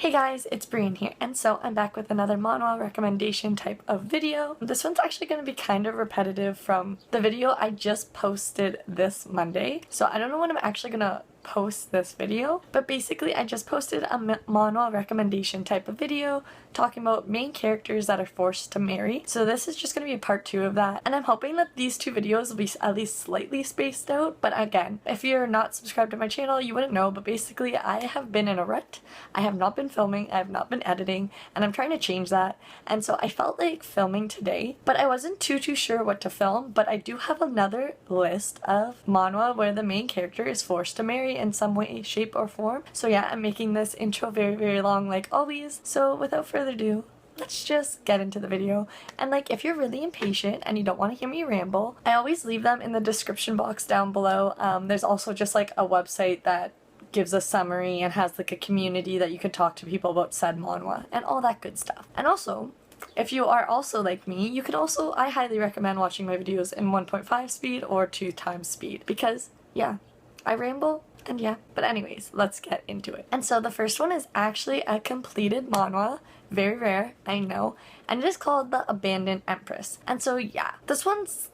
Hey guys, it's Brian here, and so I'm back with another manhwa recommendation type of video. This one's actually going to be kind of repetitive from the video I just posted this Monday, so I don't know when I'm actually going to post this video, but basically I just posted a manhwa recommendation type of video talking about main characters that are forced to marry. So this is just going to be a part 2 of that, and I'm hoping that these two videos will be at least slightly spaced out. But again, if you're not subscribed to my channel, you wouldn't know, but basically I have been in a rut. I have not been filming, I have not been editing, and I'm trying to change that. And so I felt like filming today, but I wasn't too sure what to film. But I do have another list of manhwa where the main character is forced to marry in some way, shape, or form. So yeah, I'm making this intro very long like always. So without further ado, let's just get into the video. And like, if you're really impatient and you don't want to hear me ramble, I always leave them in the description box down below. There's also just like a website that gives a summary and has like a community that you could talk to people about said manhwa and all that good stuff. And also, if you are also like me, you could also, I highly recommend watching my videos in 1.5 speed or 2 times speed, because yeah, I ramble. And yeah, but anyways, let's get into it. And so the first one is actually a completed manhwa, very rare, I know, and it is called the Abandoned Empress. And so yeah, this one's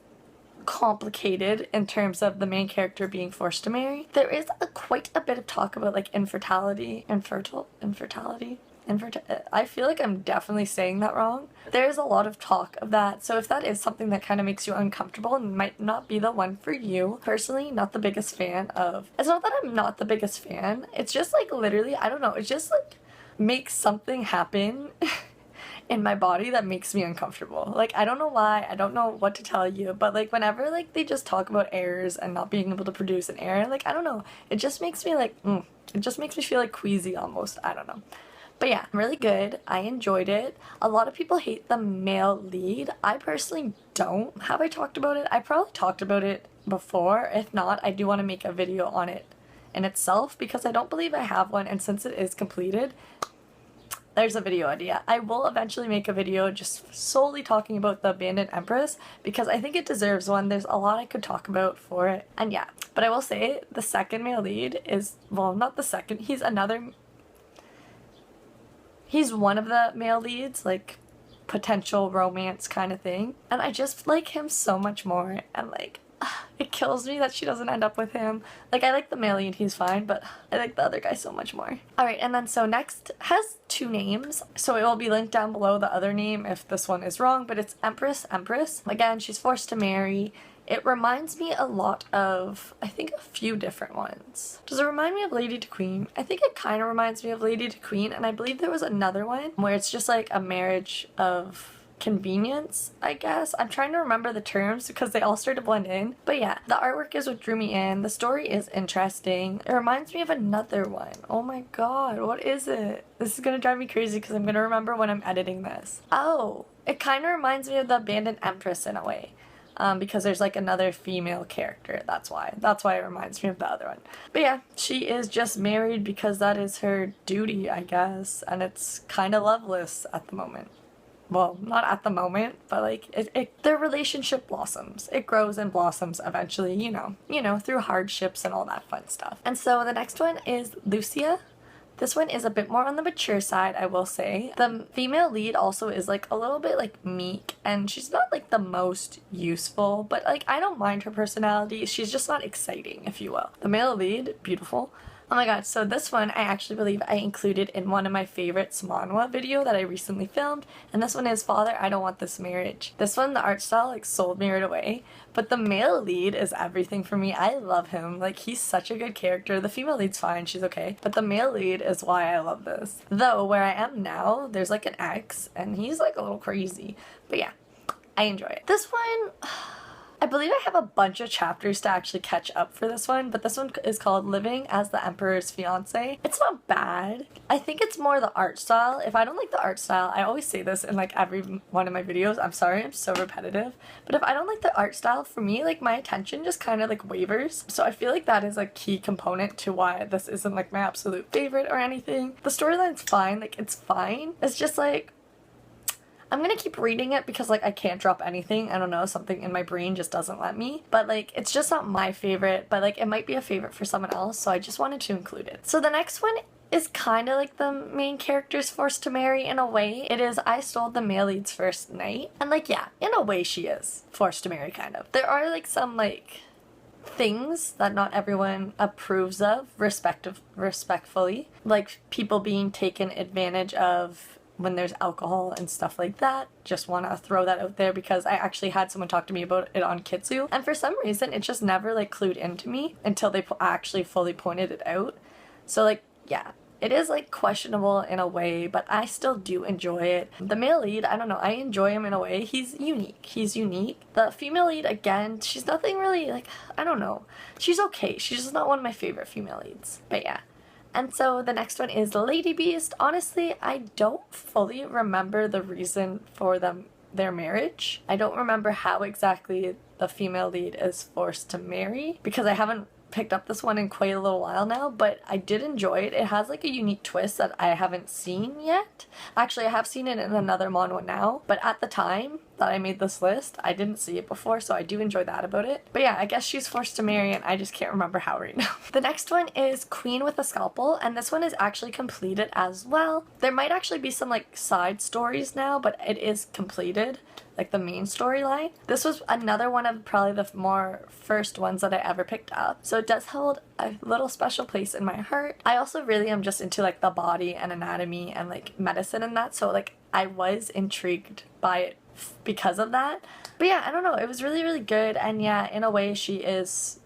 complicated in terms of the main character being forced to marry. There is quite a bit of talk about like infertility. I feel like I'm definitely saying that wrong. There's a lot of talk of that, so if that is something that kind of makes you uncomfortable and might not be the one for you, personally, not the biggest fan of. It's not that I'm not the biggest fan, it's just like literally, I don't know, it just like makes something happen in my body that makes me uncomfortable. Like, I don't know why, I don't know what to tell you, but like whenever like they just talk about errors and not being able to produce an error, like I don't know, it just makes me like, it just makes me feel like queasy almost, I don't know. But yeah, really good. I enjoyed it. A lot of people hate the male lead. I personally don't. Have I talked about it? I probably talked about it before. If not, I do want to make a video on it in itself because I don't believe I have one, and since it is completed, there's a video idea. I will eventually make a video just solely talking about the Abandoned Empress because I think it deserves one. There's a lot I could talk about for it. And yeah, but I will say the second male lead is, well, not the second, he's one of the male leads, like potential romance kind of thing, and I just like him so much more, and like it kills me that she doesn't end up with him. Like, I like the male lead, he's fine, but I like the other guy so much more. Alright, and then so next has 2 names, so it will be linked down below the other name if this one is wrong, but it's Empress. Again, she's forced to marry. It reminds me a lot of, I think, a few different ones. Does it remind me of Lady to Queen? I think it kind of reminds me of Lady to Queen, and I believe there was another one where it's just like a marriage of convenience, I guess. I'm trying to remember the terms because they all start to blend in. But yeah, the artwork is what drew me in. The story is interesting. It reminds me of another one. Oh my god, what is it? This is gonna drive me crazy because I'm gonna remember when I'm editing this. Oh, it kind of reminds me of the Abandoned Empress in a way. Because there's like another female character, that's why it reminds me of the other one. But yeah, she is just married because that is her duty, I guess, and it's kind of loveless at the moment. Well, not at the moment, but like their relationship blossoms. It grows and blossoms eventually, you know, through hardships and all that fun stuff. And so the next one is Lucia. This one is a bit more on the mature side, I will say. The female lead also is like a little bit like meek, and she's not like the most useful, but like I don't mind her personality. She's just not exciting, if you will. The male lead, beautiful. Oh my god, so this one I actually believe I included in one of my favorites manhwa video that I recently filmed, and this one is Father, I Don't Want This Marriage. This one, the art style like sold me right away, but the male lead is everything for me. I love him, like he's such a good character. The female lead's fine, she's okay, but the male lead is why I love this. Though, where I am now, there's like an ex, and he's like a little crazy, but yeah, I enjoy it. This one, I believe I have a bunch of chapters to actually catch up for this one, but this one is called Living as the Emperor's Fiancee. It's not bad. I think it's more the art style. If I don't like the art style, I always say this in like every one of my videos. I'm sorry, I'm so repetitive. But if I don't like the art style, for me, like my attention just kind of like wavers. So I feel like that is a key component to why this isn't like my absolute favorite or anything. The storyline's fine, like it's fine. It's just like, I'm gonna keep reading it because like I can't drop anything. I don't know, something in my brain just doesn't let me. But like it's just not my favorite, but like it might be a favorite for someone else, so I just wanted to include it. So the next one is kind of like the main character's forced to marry in a way. It is I stole the male lead's first night. And like, yeah, in a way she is forced to marry, kind of. There are like some like things that not everyone approves of respectfully. Like people being taken advantage of when there's alcohol and stuff like that. Just want to throw that out there because I actually had someone talk to me about it on Kitsu. And for some reason, it just never like clued into me until they actually fully pointed it out. So like, yeah, it is like questionable in a way, but I still do enjoy it. The male lead, I don't know, I enjoy him in a way. He's unique. The female lead, again, she's nothing really like, I don't know. She's okay. She's just not one of my favorite female leads. But yeah. And so the next one is Lady Beast. Honestly, I don't fully remember the reason for their marriage. I don't remember how exactly the female lead is forced to marry because I haven't picked up this one in quite a little while now, but I did enjoy it. It has like a unique twist that I haven't seen yet. Actually, I have seen it in another manhwa now, but at the time that I made this list, I didn't see it before, so I do enjoy that about it. But yeah, I guess she's forced to marry and I just can't remember how right now. The next one is Queen with a Scalpel, and this one is actually completed as well. There might actually be some like side stories now, but it is completed, like the main storyline. This was another one of probably the more first ones that I ever picked up, so it does hold a little special place in my heart. I also really am just into like the body and anatomy and like medicine and that, so like I was intrigued by it because of that. But yeah, I don't know, it was really, really good. And yeah, in a way she's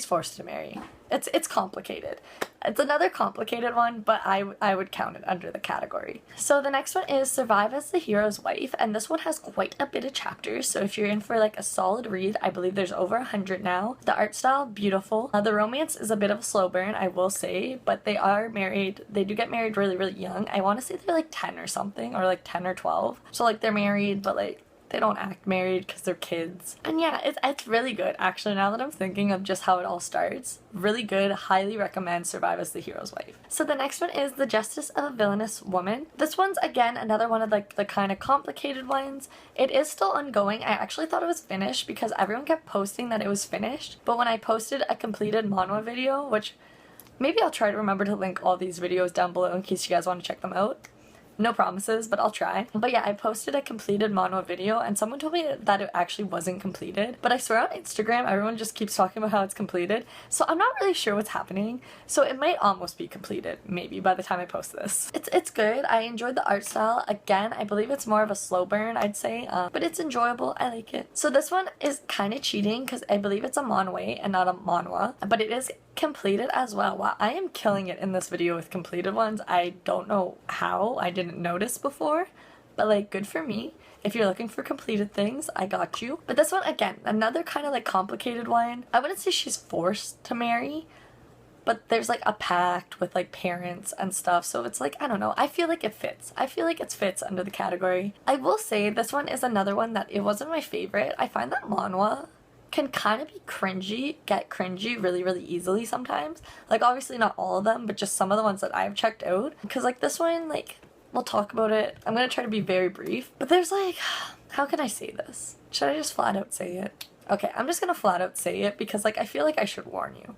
forced to marry. It's complicated. It's another complicated one, but I would count it under the category. So the next one is Survive as the Hero's Wife, and this one has quite a bit of chapters, so if you're in for like a solid read, I believe there's over 100 now. The art style, beautiful. The romance is a bit of a slow burn, I will say, but they are married. They do get married really, really young. I want to say they're like 10 or something, or like 10 or 12. So like they're married, but like they don't act married because they're kids. And yeah, it's really good actually, now that I'm thinking of just how it all starts. Really good, highly recommend Survive as the Hero's Wife. So the next one is The Justice of a Villainous Woman. This one's again another one of like the kind of complicated ones. It is still ongoing. I actually thought it was finished because everyone kept posting that it was finished, but when I posted a completed manhwa video, which maybe I'll try to remember to link all these videos down below in case you guys want to check them out. No promises, but I'll try. But yeah, I posted a completed manhwa video and someone told me that it actually wasn't completed. But I swear on Instagram, everyone just keeps talking about how it's completed. So I'm not really sure what's happening. So it might almost be completed, maybe, by the time I post this. It's good. I enjoyed the art style. Again, I believe it's more of a slow burn, I'd say. But it's enjoyable. I like it. So this one is kind of cheating because I believe it's a manhwa and not a manhwa. But it is completed as well. Wow, I am killing it in this video with completed ones. I don't know how I didn't notice before, but like good for me. If you're looking for completed things, I got you. But this one, again, another kind of like complicated one. I wouldn't say she's forced to marry, but there's like a pact with like parents and stuff, so it's like, I don't know, I feel like it fits. I feel like it fits under the category. I will say this one is another one that it wasn't my favorite. I find that manhwa can kind of be get cringy really, really easily sometimes. Like obviously not all of them, but just some of the ones that I've checked out. Because like this one, like we'll talk about it. I'm gonna try to be very brief, but there's like, how can I say this? Should I just flat out say it? Okay, I'm just gonna flat out say it because like I feel like I should warn you.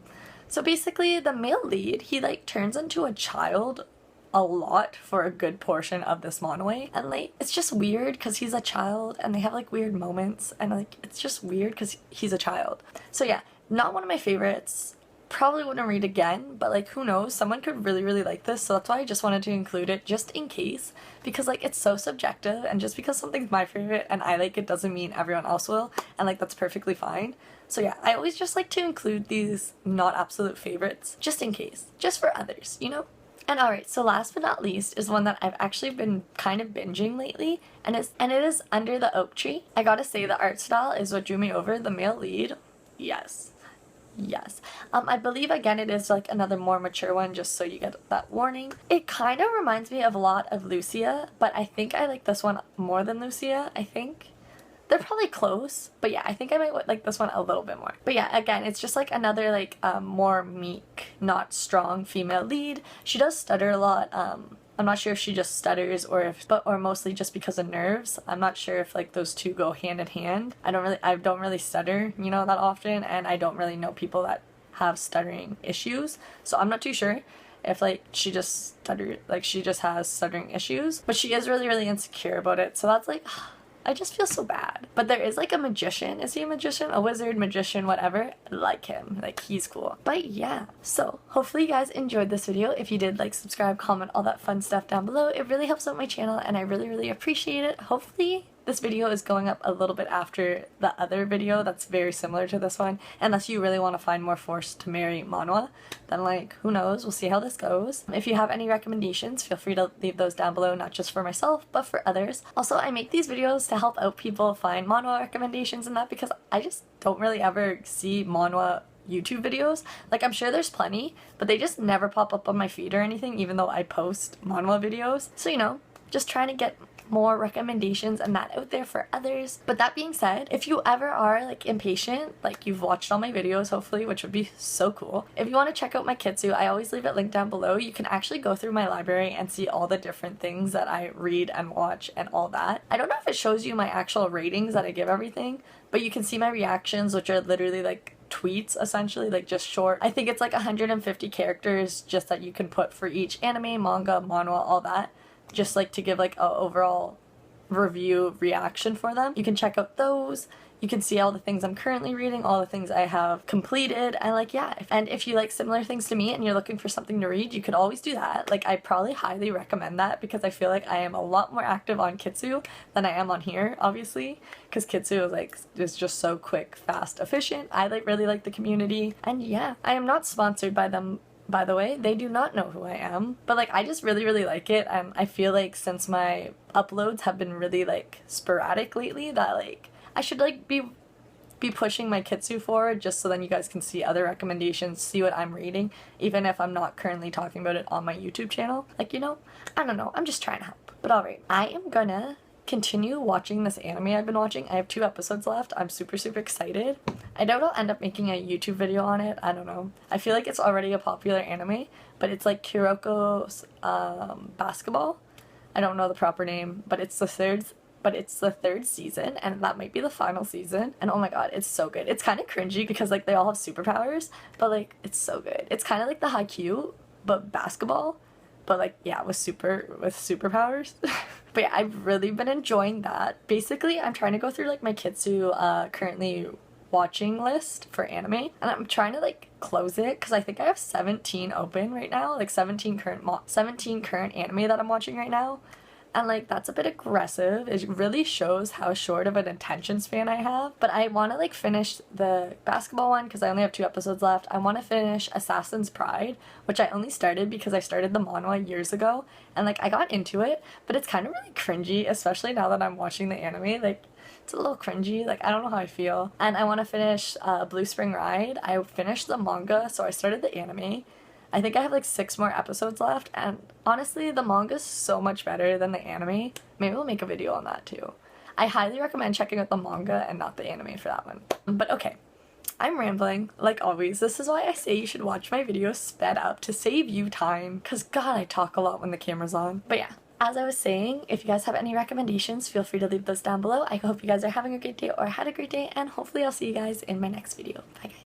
So basically the male lead, he like turns into a child a lot for a good portion of this manhwa, and like it's just weird because he's a child and they have like weird moments, and like it's just weird because he's a child. So yeah, not one of my favorites. Probably wouldn't read again, but like who knows, someone could really, really like this, so that's why I just wanted to include it just in case, because like it's so subjective, and just because something's my favorite and I like it doesn't mean everyone else will, and like that's perfectly fine. So yeah, I always just like to include these not absolute favorites just in case, just for others, you know? And alright, so last but not least is one that I've actually been kind of binging lately, and it is Under the Oak Tree. I gotta say the art style is what drew me over. The male lead, yes. Yes. I believe again it is like another more mature one, just so you get that warning. It kind of reminds me of a lot of Lucia, but I think I like this one more than Lucia, I think. They're probably close, but yeah, I think I might like this one a little bit more. But yeah, again, it's just like another like more meek, not strong female lead. She does stutter a lot. I'm not sure if she just stutters or mostly just because of nerves. I'm not sure if like those two go hand in hand. I don't really stutter, you know, that often, and I don't really know people that have stuttering issues, so I'm not too sure. if like she just has stuttering issues, but she is really, really insecure about it. So that's like, I just feel so bad. But there is like a magician. Is he a magician? A wizard, magician, whatever. I like him. Like, he's cool. But yeah. So hopefully you guys enjoyed this video. If you did, like, subscribe, comment, all that fun stuff down below. It really helps out my channel and I really, really appreciate it. Hopefully this video is going up a little bit after the other video that's very similar to this one. Unless you really want to find more forced to marry MANHWA, then like, who knows? We'll see how this goes. If you have any recommendations, feel free to leave those down below, not just for myself, but for others. Also, I make these videos to help out people find MANHWA recommendations and that, because I just don't really ever see MANHWA YouTube videos. Like, I'm sure there's plenty, but they just never pop up on my feed or anything, even though I post MANHWA videos. So, you know, just trying to get more recommendations and that out there for others. But that being said, if you ever are like impatient, like you've watched all my videos hopefully, which would be so cool, if you want to check out my Kitsu, I always leave it linked down below. You can actually go through my library and see all the different things that I read and watch and all that. I don't know if it shows you my actual ratings that I give everything, but you can see my reactions, which are literally like tweets essentially, like just short. I think it's like 150 characters just that you can put for each anime, manga, manhwa, all that, just like to give like a overall review reaction for them. You can check out those. You can see all the things I'm currently reading, all the things I have completed, and like, yeah. And if you like similar things to me and you're looking for something to read, you could always do that. Like, I probably highly recommend that because I feel like I am a lot more active on Kitsu than I am on here, obviously, because Kitsu is just so quick, fast, efficient. I like really like the community, and yeah, I am not sponsored by them. By the way, they do not know who I am, but like, I just really, really like it, and I feel like since my uploads have been really like sporadic lately, that like I should like be pushing my Kitsu forward, just so then you guys can see other recommendations, see what I'm reading, even if I'm not currently talking about it on my YouTube channel. Like, you know, I don't know, I'm just trying to help. But alright, I am gonna continue watching this anime I've been watching. I have 2 episodes left. I'm super, super excited. I doubt I'll end up making a YouTube video on it. I don't know. I feel like it's already a popular anime, but it's like Kuroko's basketball. I don't know the proper name, but it's the third season, and that might be the final season. And oh my god, it's so good. It's kind of cringy because like they all have superpowers, but like it's so good. It's kind of like the Haikyuu, but basketball. But like, yeah, with superpowers. But yeah, I've really been enjoying that. Basically, I'm trying to go through like my Kitsu currently watching list for anime, and I'm trying to like close it because I think I have 17 open right now, like 17 current anime that I'm watching right now. And like, that's a bit aggressive. It really shows how short of an attention span I have. But I want to like finish the basketball one because I only have 2 episodes left. I want to finish Assassin's Pride, which I only started because I started the manhwa years ago. And like, I got into it, but it's kind of really cringy, especially now that I'm watching the anime. Like, it's a little cringy. Like, I don't know how I feel. And I want to finish Blue Spring Ride. I finished the manga, so I started the anime. I think I have like 6 more episodes left, and honestly, the manga is so much better than the anime. Maybe we'll make a video on that too. I highly recommend checking out the manga and not the anime for that one. But okay, I'm rambling, like always. This is why I say you should watch my videos sped up to save you time, because god, I talk a lot when the camera's on. But yeah, as I was saying, if you guys have any recommendations, feel free to leave those down below. I hope you guys are having a great day or had a great day, and hopefully I'll see you guys in my next video. Bye guys.